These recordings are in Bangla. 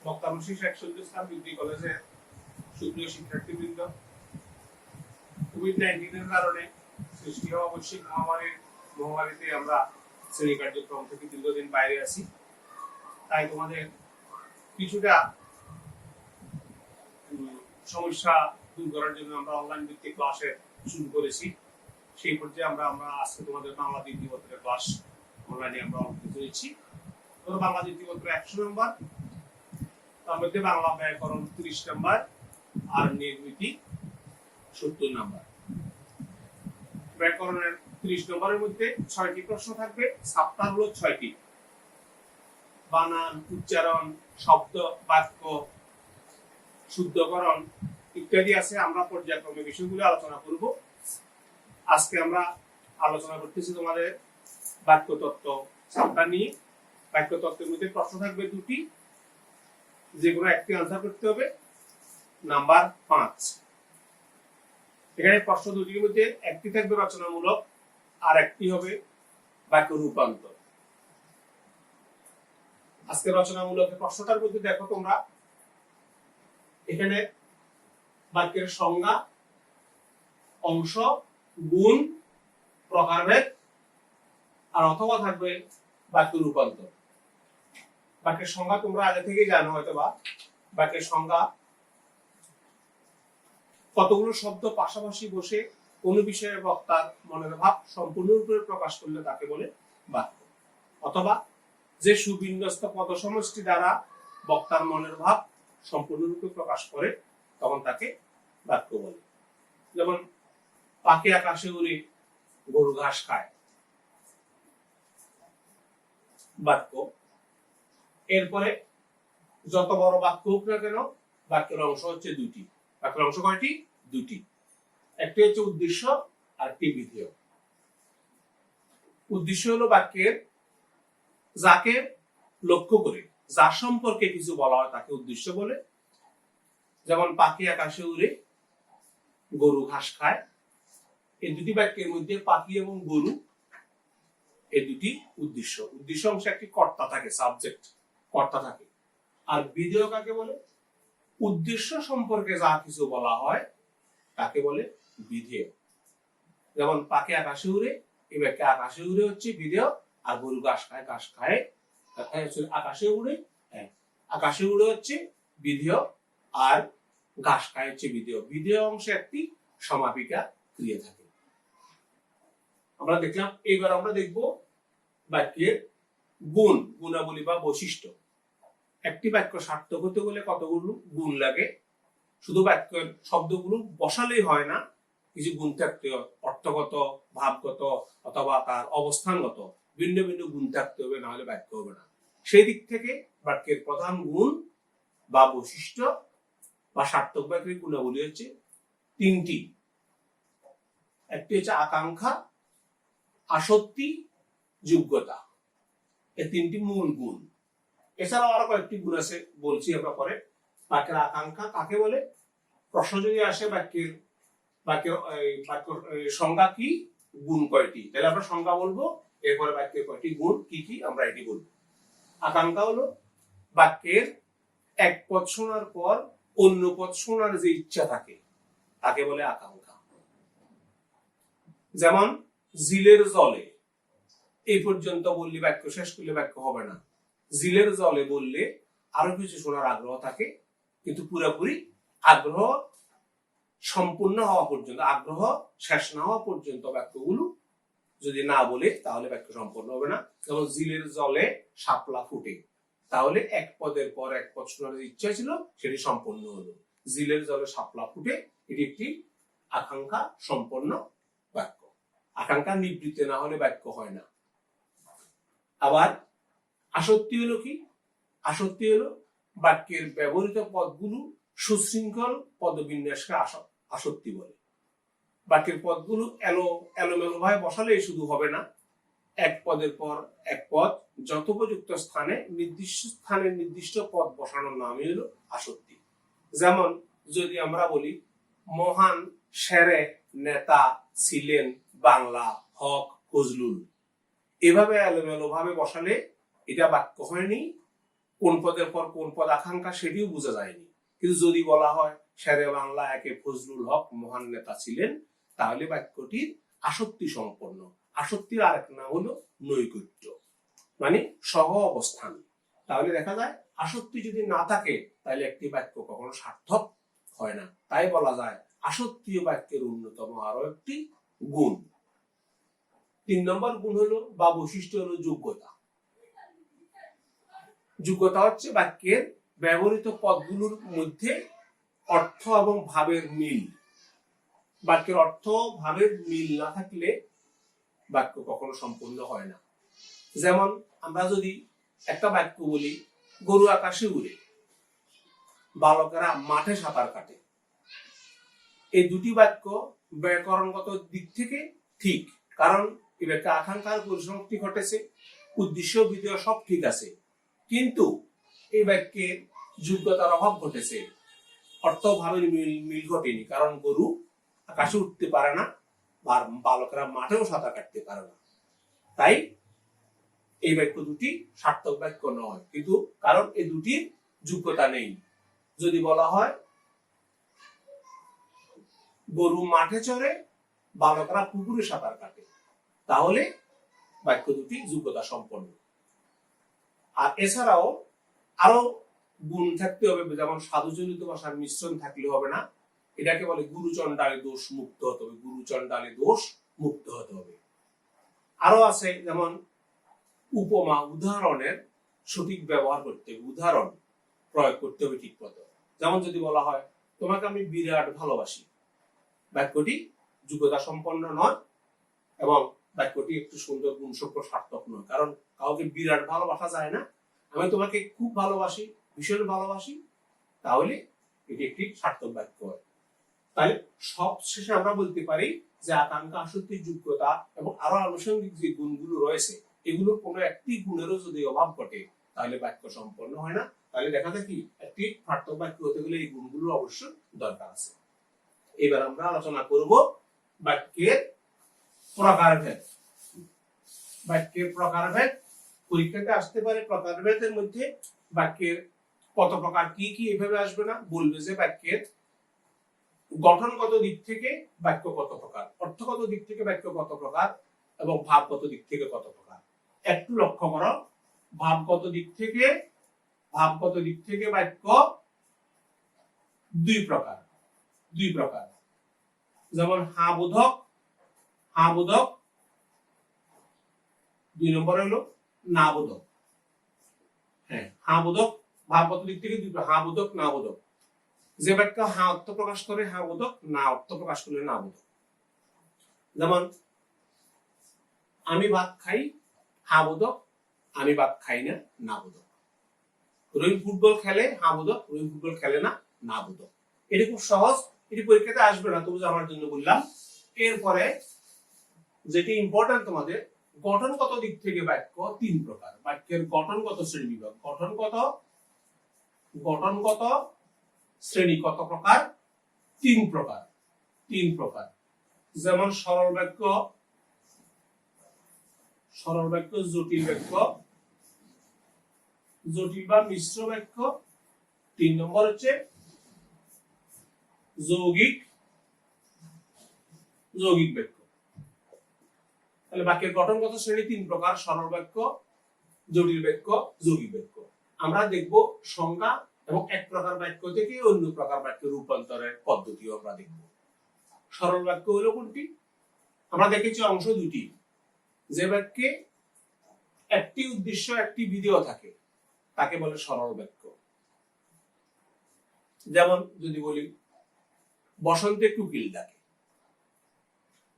বক্তাবশী শেখ শহীদুল ইসলাম ডিগ্রি কলেজের সুপ্রিয় শিক্ষার্থীবৃন্দ, কোভিড-19 এর কারণে সৃষ্টি হওয়া বৈশ্বিক মহামারীতে আমরা শ্রেণী কার্যক্রম থেকে দীর্ঘদিন বাইরে আছি। তাই তোমাদের কিছুটা সমস্যা দূর করার জন্য আমরা অনলাইন ভিত্তিক ক্লাসে শুরু করেছি। সেই পর্যায়ে আমরা আজকে তোমাদের বাংলা দ্বিতীয় পত্রের ক্লাস অনলাইনে আমরা অনুষ্ঠিত করেছি। বাংলা দ্বিতীয় পত্র 100 নম্বর, তার মধ্যে বাংলা ব্যাকরণ 30 নম্বর আর নির্মিতি 70 নম্বর। ব্যাকরণের 30 নম্বরের মধ্যে 6টি প্রশ্ন থাকবে, সাপ্তাহ হলো 6টি। বানান, উচ্চারণ, শব্দ, বাক্য, শুদ্ধকরণ ইত্যাদি আছে। আমরা পর্যায়ক্রমে বিষয়গুলো আলোচনা করব। আজকে আমরা আলোচনা করতেছি তোমাদের বাক্য তত্ত্ব সাপ্তাহ নিয়ে। বাক্য তত্ত্বের মধ্যে প্রশ্ন থাকবে 2টি, যেগুলো একটি আনসার করতে হবে। নাম্বার 5। এখানে প্রশ্ন 2টির মধ্যে একটি থাকবে রচনামূলক আর একটি হবে বাক্য রূপান্তর। আজকে রচনামূলক প্রশ্নটার মধ্যে দেখো তোমরা, এখানে বাক্যের সংজ্ঞা, অংশ, গুণ, প্রকারভেদ আর অথবা থাকবে বাক্য রূপান্তর। বাক্যের সংজ্ঞা তোমরা আগে থেকেই জানো হয়তোবা। বাক্যের সংজ্ঞা কতগুলো শব্দ পাশাপাশি বসে কোন বিষয়ে বক্তার মনের ভাব সম্পূর্ণরূপে প্রকাশ করলে তাকে বলে বাক্য। অথবা যে সুবিন্যস্ত পদসমষ্টি দ্বারা বক্তার মনের ভাব সম্পূর্ণরূপে প্রকাশ করে তখন তাকে বাক্য বলে। যেমন পাখি আকাশে উড়ে, গরু ঘাস খায়, বাক্য। এরপরে যত বড় বাক্য হোক না কেন, বাক্যের অংশ হচ্ছে 2টি। বাক্যের অংশ কয়টি? 2টি। একটি হচ্ছে উদ্দেশ্য আর একটি বিধেয়। উদ্দেশ্য হলো বাক্যের যাকে লক্ষ্য করে, যার সম্পর্কে কিছু বলা হয় তাকে উদ্দেশ্য বলে। যেমন পাখি আকাশে উড়ে, গরু ঘাস খায়। এই 2টি বাক্যের মধ্যে পাখি এবং গরু এই 2টি উদ্দেশ্য। উদ্দেশ্য অংশে একটি কর্তা থাকে, সাবজেক্ট কর্তা থাকে। আর বিধেয় কাকে বলে? উদ্দেশ্য সম্পর্কে যা কিছু বলা হয় তাকে বলে বিধেয়। যেমন পাখি আকাশে উড়ে, এই বাক্যে আকাশে উড়ে হচ্ছে বিধেয়, আর গরু ঘাস খায়, ঘাস খায় আকাশে উড়ে, আকাশে উড়ে হচ্ছে বিধেয়, আর ঘাস খায় হচ্ছে বিধেয়। বিধেয় অংশে একটি সমাপিকা ক্রিয়া থাকে। আমরা দেখলাম। এইবার আমরা দেখব বাক্যের গুণ, গুণাবলী বা বৈশিষ্ট্য। একটি বাক্য সার্থক হতে গেলে কতগুলো গুণ লাগে। শুধু বাক্যের শব্দগুলো বসালেই হয় না, কিছু গুণ থাকতে হবে, অর্থগত, ভাবগত অথবা তার অবস্থানগত ভিন্ন ভিন্ন গুণ থাকতে হবে, না হলে বাক্য হবে না। সেই দিক থেকে বাক্যের প্রধান গুণ বা বৈশিষ্ট্য বা সার্থক বাক্যের গুণাবলী হচ্ছে 3টি। একটি হচ্ছে আকাঙ্ক্ষা, আসক্তি, যোগ্যতা। এই 3টি মূল গুণ। এছাড়াও আরো কয়েকটি গুণ আছে, বলছি আমরা পরে। বাক্যের আকাঙ্ক্ষা কাকে বলে? প্রশ্ন যদি আসে বাক্যের সংজ্ঞা কি, গুণ কয়টি, তাহলে আমরা সংজ্ঞা বলবো, এরপরে বাক্যের কয়টি গুণ কি কি আমরা এটি বলবো। আকাঙ্ক্ষা হলো বাক্যের এক পদ শোনার পর অন্য পদ শোনার যে ইচ্ছা থাকে তাকে বলে আকাঙ্ক্ষা। যেমন জিলের জলে, এই পর্যন্ত বললে বাক্য শেষ করলে বাক্য হবে না। জিলের জলে বললে আরো কিছু শোনার আগ্রহ থাকে, কিন্তু পুরোপুরি আগ্রহ সম্পূর্ণ হওয়া পর্যন্ত, আগ্রহ শেষ না হওয়া পর্যন্ত বাক্যগুলো যদি না বলে তাহলে বাক্য সম্পূর্ণ হবে না। যেমন জিলের জলে শাপলা ফুটে, তাহলে এক পদের পর এক পদ শোনার ইচ্ছা ছিল, সেটি সম্পূর্ণ হলো। জিলের জলে শাপলা ফুটে, এটি একটি আকাঙ্ক্ষা সম্পন্ন বাক্য। আকাঙ্ক্ষা নিবৃত্তি না হলে বাক্য হয় না। আবার আসক্তি হলো কি? আসক্তি হলো বাক্যের ব্যবহৃত পদগুলো সুশৃঙ্খল পদবিন্যাসকে আসক্তি বলে। বাক্যের পদগুলো এলোমেলো ভাবে বসালেই শুধু হবে না, এক পদের পর এক পদ যথোপযুক্ত স্থানে নির্দিষ্ট পদ বসানোর নামই হলো আসক্তি। যেমন যদি আমরা বলি মহান সেরে নেতা ছিলেন বাংলা হক ফজলুল, এভাবে এলোমেলো ভাবে বসালে এটা বাক্য হয়নি, কোন পদের পর কোন পদ আকাঙ্ক্ষা সেটিও বোঝা যায়নি। কিন্তু যদি বলা হয় শেরে বাংলা একে ফজলুল হক মহান নেতা ছিলেন, তাহলে বাক্যটির আসক্তি সম্পন্ন। আসক্তির আরেক নাম হলো নৈকট্য, মানে সহ অবস্থান। তাহলে দেখা যায় আসক্তি যদি না থাকে তাহলে একটি বাক্য কখনো সার্থক হয় না। তাই বলা যায় আসক্তি বাক্যের অন্যতম আরো একটি গুণ। 3 নম্বর গুণ হলো বা বৈশিষ্ট্য হলো যোগ্যতা। যোগ্যতা হচ্ছে বাক্যের ব্যবহৃত পদগুলোর মধ্যে অর্থ এবং ভাবের মিল। বাক্যের অর্থ ভাবের মিল না থাকলে বাক্য কখনো সম্পূর্ণ হয় না। যেমন আমরা যদি একটা বাক্য বলি গরু আকাশে উড়ে, বালকেরা মাঠে সাঁতার কাটে, এই দুটি বাক্য ব্যাকরণগত দিক থেকে ঠিক, কারণ এই বাক্যে আকাঙ্ক্ষার পরিসমাপ্তি ঘটেছে, উদ্দেশ্য বিধেয় সব ঠিক আছে, কিন্তু এই বাক্যের যোগ্যতার অভাব ঘটেছে, অর্থ ভাবের মিল ঘটেনি, কারণ গরু আকাশে উঠতে পারে না, আর বালকেরা মাঠেও সাঁতার কাটতে পারে না। তাই এই বাক্য দুটি সার্থক বাক্য নয়, কিন্তু কারণ এই দুটির যোগ্যতা নেই। যদি বলা হয় গরু মাঠে চড়ে, বালকরা পুকুরে সাঁতার কাটে, তাহলে বাক্য দুটি যোগ্যতা সম্পন্ন। আর এছাড়াও আরো গুণ থাকতে হবে, যেমন সাধুজনিত ভাষার মিশ্রণ থাকলে হবে না, এটাকে বলে গুরুচণ্ডালে দোষ মুক্ত হতে হবে, গুরুচণ্ডালে দোষ মুক্ত হতে হবে। আরো আছে যেমন উপমা, উদাহরণের সঠিক ব্যবহার করতে হবে, উদাহরণ প্রয়োগ করতে হবে ঠিক মতো। যেমন যদি বলা হয় তোমাকে আমি বিরাট ভালোবাসি, বাক্যটি যোগ্যতা সম্পন্ন নয় এবং বাক্যটি একটু সুন্দর গুণসম্পন্ন সার্থক নয়, কারণ কাউকে বিরাট ভালোবাসা যায় না। আমি তোমাকে খুব ভালোবাসি, ভীষণ ভালোবাসি, তাহলে এটি একটি সার্থক বাক্য হয়। তাহলে সব শেষে আমরা বলতে পারি যে আকাঙ্ক্ষা, আসক্তির যোগ্যতা এবং আরো আনুষঙ্গিক যে গুণগুলো রয়েছে, এগুলোর কোনো একটি গুণেরও যদি অভাব ঘটে তাহলে বাক্য সম্পন্ন হয় না। তাহলে দেখা যায় কি একটি সার্থক বাক্য হতে গেলে এই গুণগুলো অবশ্যই দরকার আছে। এবার আমরা আলোচনা করব বাক্যের প্রকারভেদ। বাক্যের প্রকারভেদ পরীক্ষাতে আসতে পারে। প্রকারভেদের মধ্যে বাক্যের কত প্রকার কি কি এভাবে আসবে না, বলবে যে বাক্যের গঠনগত দিক থেকে বাক্য কত প্রকার, অর্থগত দিক থেকে বাক্য কত প্রকার এবং ভাবগত দিক থেকে কত প্রকার। একটু লক্ষ্য করো, ভাবগত দিক থেকে বাক্য দুই প্রকার। যেমন হা বোধক, 2 নম্বর হলো না বোধক। হ্যাঁ, হা বোধক ভাবগত দিক থেকে দুই প্রকার, হা বোধক, না বোধক। যে বাক্য হা অর্থ প্রকাশ করে হা বোধক, না অর্থ প্রকাশ করলে না বোধক। যেমন আমি ভাত খাই, হা বোধক, আমি ভাত খাই না, না বোধক। রহিম ফুটবল খেলে, হা বোধক, রহিম ফুটবল খেলে না, না বোধক। এটি খুব সহজ, এটি পরীক্ষাতে আসবে না, তবু আমার জন্য বললাম। এরপরে যেটি ইম্পর্টেন্ট তোমাদের, গঠনগত দিক থেকে বাক্য 3 প্রকার। বাক্যের গঠনগত শ্রেণী বিভাগ, গঠনগত শ্রেণী কত প্রকার? 3 প্রকার। যেমন সরল বাক্য, জটিল বা মিশ্র বাক্য। 3 নম্বর হচ্ছে যৌগিক বাক্য। তাহলে বাক্যের গঠনগত শ্রেণী 3 প্রকার: সরল বাক্য, জটিল বাক্য, যৌগিক বাক্য। আমরা দেখব সংজ্ঞা এবং এক প্রকার বাক্য থেকে অন্য প্রকার বাক্যে রূপান্তরের পদ্ধতিও আমরা দেখব। সরল বাক্য হলো কোনটি? আমরা দেখেছি অংশ দুটি। যে বাক্যে একটি উদ্দেশ্য, একটি বিধেয় থাকে তাকে বলে সরল বাক্য। যেমন যদি বলি বসন্তে কোকিল ডাকে,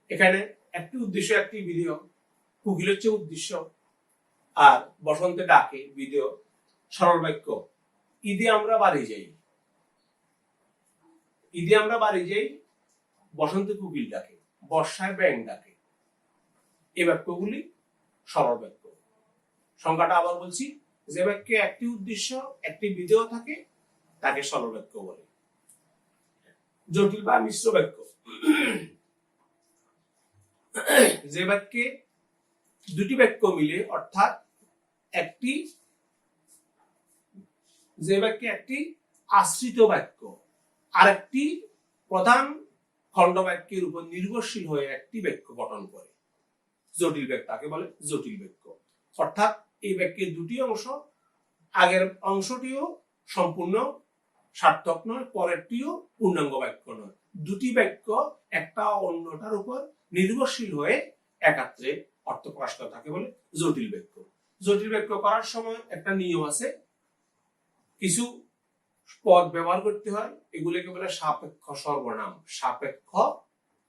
এখানে একটি উদ্দেশ্য, একটি বিধেয়। কোকিল হচ্ছে উদ্দেশ্য আর বসন্তে ডাকে বিধেয়। সরল বাক্য। ঈদে আমরা বাড়ি যাই, বসন্তে কোকিল ডাকে, বর্ষায় ব্যাঙ ডাকে। এই বাক্যগুলি সরল বাক্য। সংজ্ঞাটা আবার বলছি, যে বাক্যে একটি উদ্দেশ্য, একটি বিধেয় থাকে তাকে সরল বাক্য বলে। জটিল বা মিশ্র বাক্য, যে বাক্যে দুটি বাক্য মিলে, অর্থাৎ একটি যে বাক্যে একটি আশ্রিত বাক্য আরেকটি প্রধান খণ্ড বাক্যের উপর নির্ভরশীল হয়ে একটি বাক্য গঠন করে। জটিল বাক্য তাকে বলে জটিল বাক্য। অর্থাৎ এই বাক্যের দুটি অংশ, আগের অংশটিও সম্পূর্ণ সার্থক নয়, পরেরটিও পূর্ণাঙ্গ বাক্য নয়। দুটি বাক্য একটা অন্যটার উপর নির্ভরশীল হয়ে একাত্রে অর্থ প্রকাশ করা তাকে বলে জটিল বাক্য। জটিল বাক্য করার সময় একটা নিয়ম আছে, কিছু পদ ব্যবহার করতে হয়, এগুলোকে বলে সাপেক্ষ সর্বনাম। সাপেক্ষ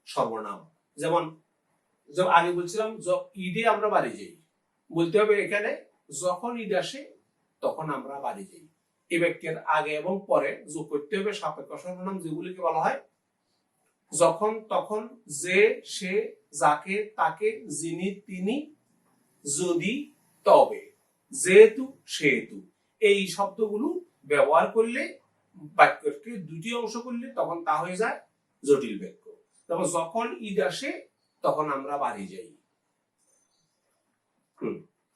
সর্বনাম, যেমন আগে বলছিলাম ঈদে আমরা বাড়ি যাই, বলতে হবে এখানে যখন ঈদ আসে তখন আমরা বাড়ি যাই। এই বাক্যের আগে এবং পরে যোগ করতে হবে সাপেক্ষ সর্বনাম, যেগুলিকে বলা হয় যখন, তখন, যে, সে, যাকে, তাকে, যিনি, তিনি, যদি, তবে, যেহেতু, সেহেতু। এই শব্দগুলো ব্যবহার করলে বাক্যকে দুটি অংশ করলে তখন তা হয়ে যায় জটিল বাক্য। যেমন যখন ঈদ আসে তখন আমরা বাড়ি যাই।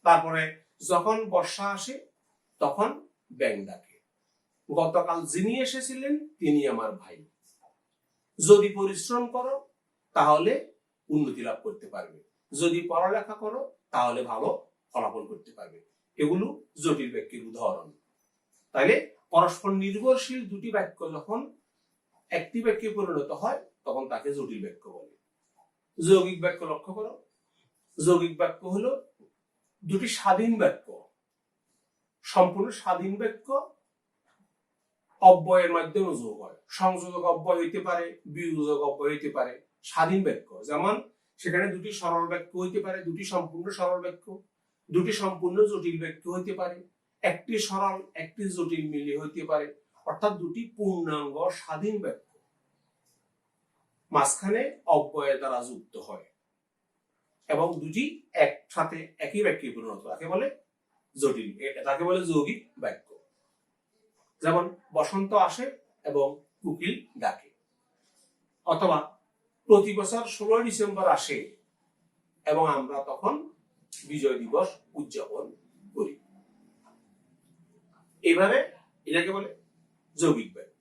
তারপরে যখন বর্ষা আসে তখন ব্যাঙ ডাকে। গতকাল যিনি এসেছিলেন তিনি আমার ভাই। যদি পরিশ্রম করো তাহলে উন্নতি লাভ করতে পারবে, যদি পড়ালেখা করো তাহলে ভালো ফলাফল করতে পারবে। এগুলো জটিল বাক্যের উদাহরণ। তাইলে পরস্পর নির্ভরশীল দুটি বাক্য যখন একটি বাক্যে পরিণত হয় তখন তাকে জটিল বাক্য বলে। যৌগিক বাক্য লক্ষ্য করো। যৌগিক বাক্য হলো দুটি স্বাধীন বাক্য, সম্পূর্ণ স্বাধীন বাক্য অব্যয়ের মাধ্যমে যোগ হয়। সংযোজক অব্যয় হইতে পারে, বিয়োজক অব্যয় হইতে পারে। স্বাধীন বাক্য যেমন সেখানে দুটি সরল বাক্য হইতে পারে, দুটি সম্পূর্ণ সরল বাক্য, দুটি সম্পূর্ণ জটিল বাক্য হইতে পারে, একটি সরল একটি জটিল মিলে হইতে পারে। অর্থাৎ দুটি পূর্ণাঙ্গ স্বাধীন বাক্য মাঝখানে অব্যয়ের দ্বারা যুক্ত হয় এবং দুটি একসাথে একই বাক্যে পরিণত, তাকে বলে জটিল, তাকে বলে যৌগিক বাক্য। যেমন বসন্ত আসে এবং কোকিল ডাকে, অথবা প্রতি বছর 16 ডিসেম্বর আসে এবং আমরা তখন বিজয় দিবস উদযাপন করি। এইভাবে এটাকে বলে যৌগিক বাক্য।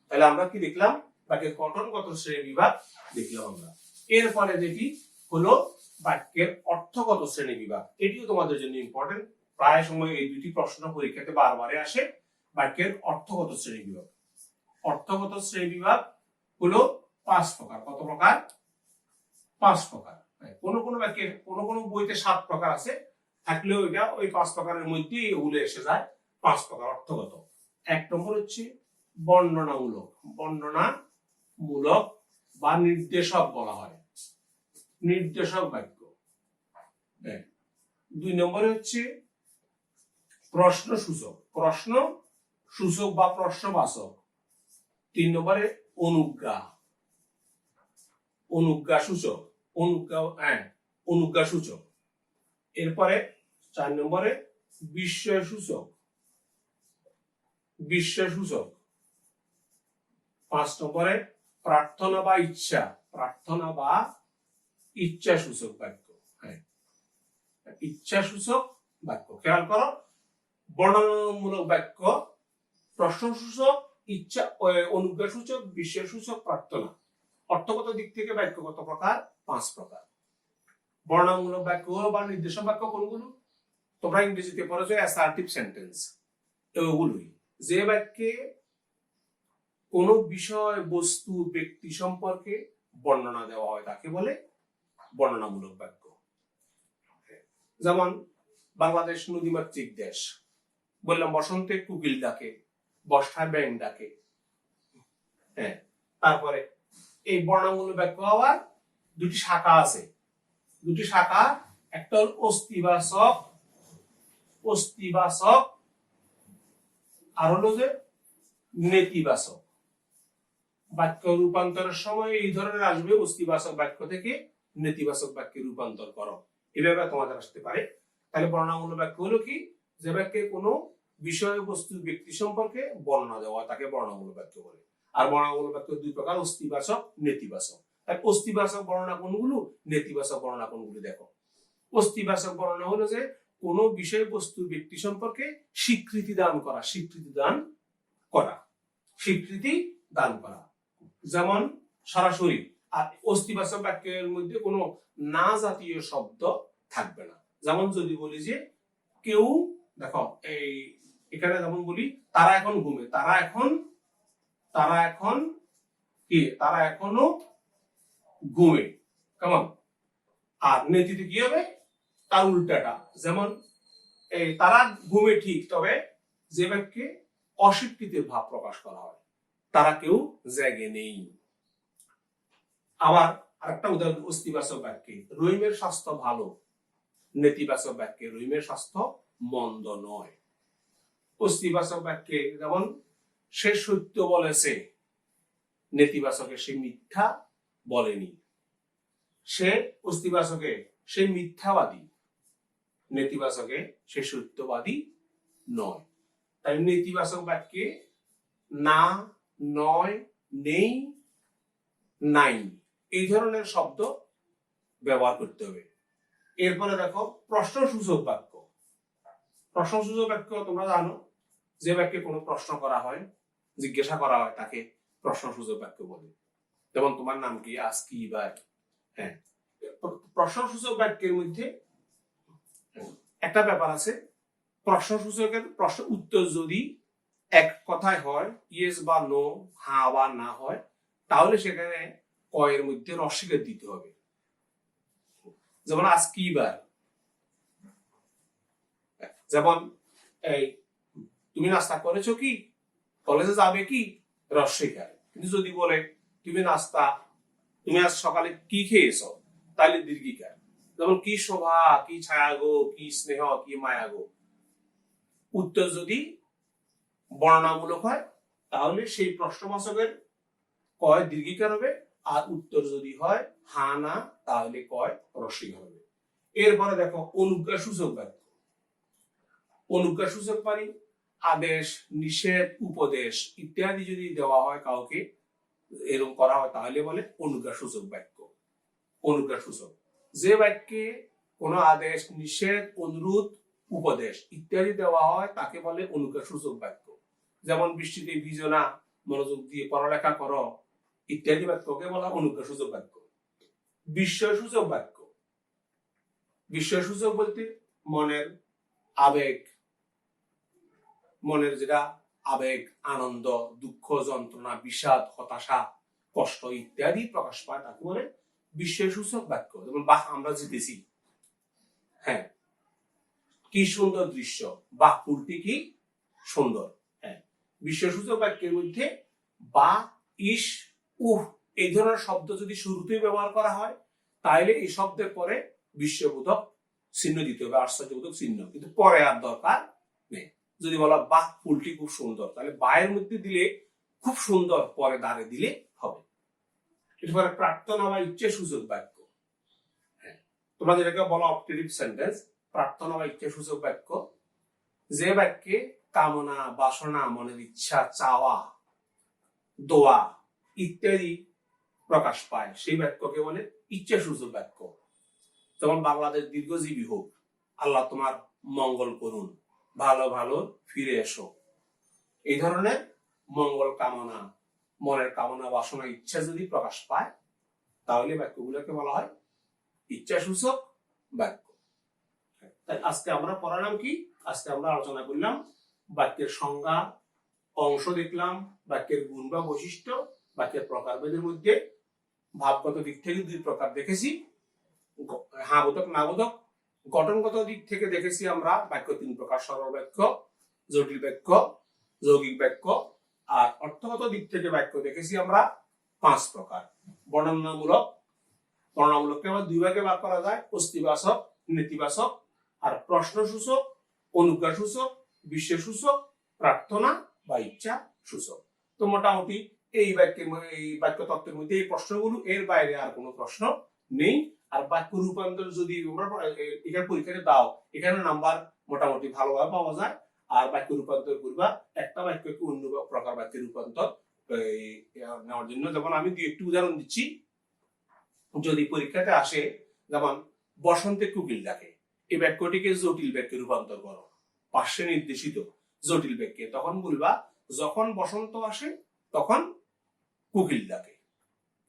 তাহলে আমরা কি দেখলাম? বাক্যের গঠনগত শ্রেণী বিভাগ দেখলাম আমরা। এরপরে যেটি হলো বাক্যের অর্থগত শ্রেণী বিভাগ। এটিও তোমাদের জন্য ইম্পর্টেন্ট, প্রায় সময় এই দুটি প্রশ্ন পরীক্ষাতে বারবারে আসে। বাক্যের অর্থগত শ্রেণী বিভাগ। অর্থগত শ্রেণী বিভাগ হলো 5 প্রকার। কত প্রকার? 5 প্রকার। কোন কোন বাক্যের কোন বইতে 7 প্রকার আছে, থাকলেও এটা ওই 5 প্রকারের মধ্যেই এগুলো এসে যায়। 5 প্রকার অর্থগত। 1 নম্বর হচ্ছে বর্ণনামূলক। বর্ণনামূলক বা নির্দেশক বলা হয়, নির্দেশক বাক্য। 2 নম্বরে হচ্ছে প্রশ্ন সূচক, প্রশ্ন সূচক বা প্রশ্নবাচক। 3 নম্বরে অনুজ্ঞা, অনুজ্ঞা সূচক, অনুজ্ঞা সূচক। এরপরে 4 নম্বরে বিস্ময় সূচক, বিস্ময় সূচক। 5 নম্বরে প্রার্থনা বা ইচ্ছা, প্রার্থনা বা ইচ্ছা সূচক বাক্য। ইচ্ছা সূচক বাক্য। খেয়াল করো, বর্ণনামূলক বাক্য, প্রশ্ন সূচক, ইচ্ছা, অনুজ্ঞা সূচক, বিস্ময় সূচক, প্রার্থনা। অর্থগত দিক থেকে বাক্য কত প্রকার? 5 প্রকার। বর্ণনামূলক বাক্য বা নির্দেশক বাক্য কোনগুলো? তোমরা ইংরেজিতে পড়েছো অ্যাসার্টিভ সেন্টেন্স। এগুলোই যে বাক্যে কোন বিষয়, বস্তু, ব্যক্তি সম্পর্কে বর্ণনা দেওয়া হয় তাকে বলে বর্ণনামূলক বাক্য। যেমন বাংলাদেশ নদীমাতৃক দেশ, বললাম বসন্তে কোকিল ডাকে, বর্ষায় ব্যাঙ ডাকে। তারপরে এই বর্ণনামূলক বাক্য হওয়ার দুটি শাখা আছে। দুটি শাখা, একটা হল অস্তিবাচক, অস্তিবাচক, আর হলো যে নেতিবাচক। বাক্য রূপান্তরের সময় এই ধরনের আসবে, অস্তিবাচক বাক্য থেকে নেতিবাচক বাক্যে রূপান্তর করো, এভাবে তোমাদের আসতে পারে। তাহলে বর্ণনামূলক বাক্য হলো কি? যে বাক্যে কোনো বিষয়, বস্তু, ব্যক্তি সম্পর্কে বর্ণনা দেওয়া তাকে বর্ণনামূলক বাক্য বলে। আর বর্ণনামূলক বাক্য 2 প্রকার, অস্তিবাচক, নেতিবাচক। তাই অস্তিবাচক বর্ণনা কোনগুলো, নেতিবাচক বর্ণনা কোনগুলো দেখো। অস্তিবাচক বর্ণনা হলো যে কোন বিষয়বস্তু ব্যক্তি সম্পর্কে স্বীকৃতি দান করা, যেমন সরাসরি। আর অস্তিবাচক বাক্যের মধ্যে কোনো না জাতীয় শব্দ থাকবে না। যেমন যদি বলি যে কেউ, দেখো এই এখানে যেমন বলি তারা এখন ঘুমে, তারা এখনো ঘুমে, কেমন? আর নেতিতে কি হবে? তার উল্টাটা, যেমন এই তারা ঘুমে ঠিক, তবে যে বাক্যে অস্বীকৃতির ভাব প্রকাশ করা হয়, তারা কেউ জেগে নেই। আবার আরেকটা উদাহরণ, অস্তিবাচক বাক্যে রহিমের স্বাস্থ্য ভালো, নেতিবাচক বাক্যে রহিমের স্বাস্থ্য মন্দ নয়। অস্তিবাচক বাক্যে যেমন সে সত্য বলেছে, নেতিবাচকে সে মিথ্যা বলেনি। অস্তিবাচকে সে মিথ্যাবাদী, নেতিবাচকে সে সত্যবাদী নয়। তাই নেতিবাচক বাক্যে না, নয়, নেই, নাই এই ধরনের শব্দ ব্যবহার করতে হবে। এরপরে দেখো প্রশ্নসূচক বাক্য। প্রশ্নসূচক বাক্য তোমরা জানো, যে বাক্যে কোনো প্রশ্ন করা হয়, জিজ্ঞাসা করা হয়, তাকে প্রশ্নসূচক বাক্য বলে। যেমন তোমার নাম কি, আজ কি বার। হ্যাঁ, প্রশ্নসূচক বাক্যের মধ্যে একটা ব্যাপার আছে, প্রশ্নসূচকের প্রশ্ন উত্তর যদি এক কথায় হয়, ইয়েস বা নো, হ্যাঁ বা না হয়, তাহলে সেখানে ক এর মধ্যে রস্বীকার দিতে হবে। যেমন আজ কি বার, যেমন এই তুমি নাস্তা করেছো কি, কলেজে যাবে কি, রস্বীকার। কিন্তু যদি বলে তুমি আজ সকালে কি খেয়েছো, তাহলে দীর্ঘিকার। যেমন কি শোভা, কি ছায়া গো, কি স্নেহ, কি মায়া গো। উত্তর যদি বর্ণনামূলক হয় তাহলে সেই প্রশ্নবাচকের কয় দীর্ঘিকার হবে, আর উত্তর যদি হয় হ্যাঁ না, তাহলে কয় রস্বীকার হবে। এরপরে দেখো অনুজ্ঞাসূচক বাক্য। অনুজ্ঞাসূচক মানে আদেশ, নিষেধ, উপদেশ ইত্যাদি যদি দেওয়া হয় কাউকে, এরকম করা হয়, তাহলে বলে অনুজ্ঞাসূচক বাক্য। অনুজ্ঞাসূচক, যে বাক্যে কোনো আদেশ, নিষেধ, অনুরোধ, উপদেশ ইত্যাদি দেওয়া হয় তাকে বলে অনুজ্ঞাসূচক বাক্য। যেমন বৃষ্টিতে ভিজো না, মনোযোগ দিয়ে পড়ালেখা করো ইত্যাদি বাক্যকে বলা অনুজ্ঞাসূচক বাক্য। বিস্ময়সূচক বাক্য। বিস্ময়সূচক বলতে মনের আবেগ, মনের যেটা আবেগ, আনন্দ, দুঃখ, যন্ত্রণা, বিষাদ, হতাশা, কষ্ট ইত্যাদি প্রকাশ পায়, তাকে বলে বিস্ময়সূচক বাক্য। যেমন বাহ আমরা জিতেছি, হ্যাঁ কি সুন্দর দৃশ্য, বাহ ফুলটি কি সুন্দর। হ্যাঁ, বিস্ময়সূচক বাক্যের মধ্যে বা, ইস, উহ এই ধরনের শব্দ যদি শুরুতেই ব্যবহার করা হয়, তাহলে এই শব্দের পরে বিস্ময়বোধক চিহ্ন দিতে হবে, আশ্চর্যবোধক চিহ্ন, কিন্তু পরে আর দরকার নেই। যদি বলা বাহ ফুলটি খুব সুন্দর, তাহলে বায়ের মধ্যে দিলে খুব সুন্দর, পরে দাঁড়ে দিলে হবে। এরপরে প্রার্থনা বা ইচ্ছাসূচক বাক্য। হ্যাঁ, তোমরা যেটাকে বলো অপটেটিভ সেন্টেন্স, প্রার্থনা বা ইচ্ছাসূচক বাক্য, যে বাক্যে কামনা, বাসনা, মনের ইচ্ছা, চাওয়া, দোয়া ইত্যাদি প্রকাশ পায়, সেই বাক্যকে বলে ইচ্ছাসূচক বাক্য। যেমন বাংলাদেশ দীর্ঘজীবী হোক, আল্লাহ তোমার মঙ্গল করুন, ভালো ভালো ফিরে এসো। এই ধরনের মঙ্গল কামনা, মনের কামনা, বাসনা, ইচ্ছা যদি প্রকাশ পায়, তাহলে বাক্যগুলোকে বলা হয় ইচ্ছাসূচক বাক্য। তাই আজকে আমরা পড়ালাম কি, আজকে আমরা আলোচনা করলাম বাক্যের সংজ্ঞা, অংশ দেখলাম, বাক্যের গুণ বা বৈশিষ্ট্য, বাক্যের প্রকারভেদের মধ্যে ভাবগত দিক থেকে দুই প্রকার দেখেছি, হ্যাঁ বোধক, না বোধক। গঠনগত দিক থেকে দেখেছি আমরা বাক্য তিন প্রকার, সরল বাক্য, জটিল বাক্য, যৌগিক বাক্য। আর অর্থগত দিক থেকে বাক্য দেখেছি আমরা পাঁচ প্রকার। বর্ণনামূলককে আবার দুই ভাগে ভাগ করা যায়, অস্তিবাচক, নেতিবাচক, আর প্রশ্নসূচক, অনুজ্ঞাসূচক, বিস্ময়সূচক, প্রার্থনা বা ইচ্ছা সূচক। তো মোটামুটি এই বাক্য তত্ত্বের মধ্যে এই প্রশ্নগুলো, এর বাইরে আর কোনো প্রশ্ন নেই। আর বাক্য রূপান্তর যদি এখানে পরীক্ষাতে দাও, এখানে নাম্বার মোটামুটি ভালোভাবে পাওয়া যায়। আর বাক্য রূপান্তর করবা, একটা বাক্যকে অন্য প্রকার বাক্যে রূপান্তর নেওয়ার জন্য। যেমন আমি একটু উদাহরণ দিচ্ছি, যদি পরীক্ষাতে আসে যেমন বসন্তে কোকিল ডাকে, এই বাক্যটিকে জটিল বাক্যে রূপান্তর করো, পার্শ্বে নির্দেশিত জটিল বাক্যে। তখন বলবা যখন বসন্ত আসে তখন কোকিল ডাকে।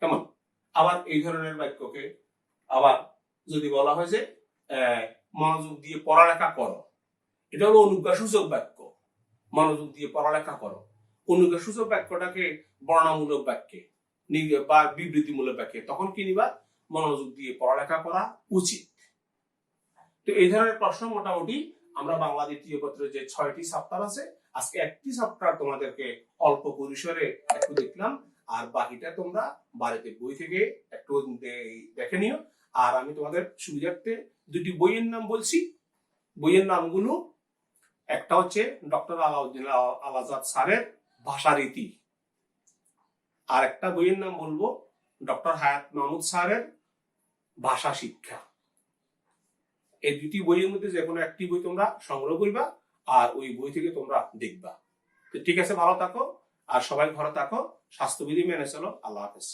কেমন? আবার এই ধরনের বাক্যকে আবার যদি বলা হয় যে মনোযোগ দিয়ে পড়ালেখা করো, এটা হলো অনুজ্ঞাসূচক বাক্য। মনোযোগ দিয়ে পড়ালেখা করো। অনুজ্ঞাসূচক বাক্যটাকে বর্ণনামূলক বাক্যে বা বিবৃতিমূলক বাক্যে তখন কি নিবা? মনোযোগ দিয়ে পড়ালেখা করা উচিত। তো এই ধরনের প্রশ্ন মোটামুটি আমরা বাংলা দ্বিতীয় পত্রের যে 6টি চ্যাপ্টার আছে, আজকে একটি চ্যাপ্টার তোমাদেরকে অল্প পরিসরে একটু দেখলাম, আর বাকিটা তোমরা বাড়িতে বই থেকে একটু দেখে নিও। আর আমি তোমাদের সুবিধার্থে দুটি বইয়ের নাম বলছি। বইয়ের নামগুলো একটা হচ্ছে ডক্টর আলাউদ্দিন আল আজাদ স্যারের ভাষারীতি, আর একটা বইয়ের নাম বলবো ডক্টর হায়াত মাহমুদ স্যারের ভাষা শিক্ষা। এই দুটি বইয়ের মধ্যে যে কোনো একটি বই তোমরা সংগ্রহ করবা আর ওই বই থেকে তোমরা দেখবা। তো ঠিক আছে, ভালো থাকো আর সবাই ঘরে থাকো, স্বাস্থ্যবিধি মেনে চলো। আল্লাহ হাফেজ।